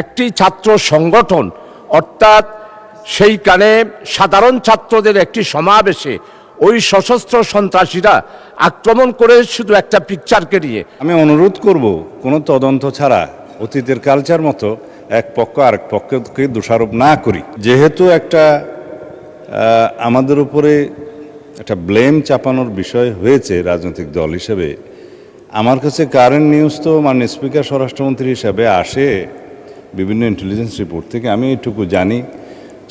একটি ছাত্র সংগঠন অর্থাৎ সেইখানে সাধারণ ছাত্রদের একটি সমাবেশে ওই সশস্ত্র সন্ত্রাসীরা আক্রমণ করে শুধু একটা পিকচারকে নিয়ে। আমি অনুরোধ করব কোনো তদন্ত ছাড়া অতীতের কালচার মতো এক পক্ষ আরেক পক্ষকে দোষারোপ না করি। যেহেতু একটা আমাদের উপরে একটা ব্লেম চাপানোর বিষয় হয়েছে রাজনৈতিক দল হিসেবে, আমার কাছে কারেন্ট নিউজ তো মাননীয় স্পিকার স্বরাষ্ট্রমন্ত্রী হিসাবে আসে বিভিন্ন ইন্টেলিজেন্স রিপোর্ট থেকে। আমি এইটুকু জানি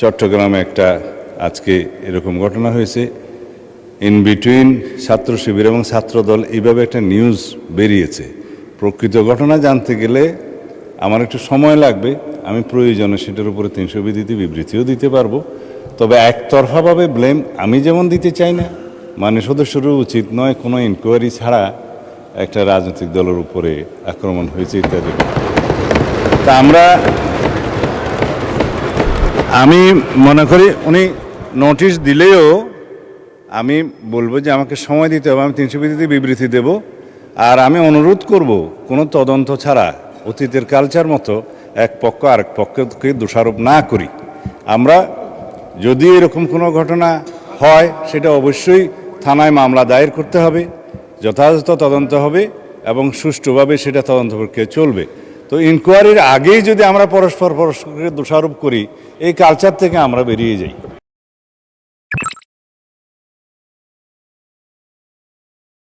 চট্টগ্রামে একটা আজকে এরকম ঘটনা হয়েছে, ইন বিটুইন ছাত্র শিবির এবং ছাত্রদল, এইভাবে একটা নিউজ বেরিয়েছে। প্রকৃত ঘটনা জানতে গেলে আমার একটু সময় লাগবে। আমি প্রয়োজনে সেটার উপরে 300 বিধিতে বিবৃতিও দিতে পারবো। তবে একতরফাভাবে ব্লেম আমি যেমন দিতে চাই না, মানে সদস্যরও উচিত নয় কোনো ইনকোয়ারি ছাড়া একটা রাজনৈতিক দলের উপরে আক্রমণ হয়েছে ইত্যাদি। তা আমি মনে করি উনি নোটিশ দিলেও আমি বলবো যে আমাকে সময় দিতে হবে, আমি 300 বিধিতে বিবৃতি দেব। আর আমি অনুরোধ করব কোনো তদন্ত ছাড়া অতীতের কালচার মতো এক পক্ষ আরেক পক্ষকে দোষারোপ না করি। আমরা যদি এরকম কোনো ঘটনা হয় সেটা অবশ্যই থানায় মামলা দায়ের করতে হবে, যথাযথ তদন্ত হবে এবং সুষ্ঠুভাবে সেটা তদন্ত প্রক্রিয়া চলবে। তো ইনকোয়ারির আগেই যদি আমরা পরস্পরকে দোষারোপ করি, এই কালচার থেকে আমরা বেরিয়ে যাই।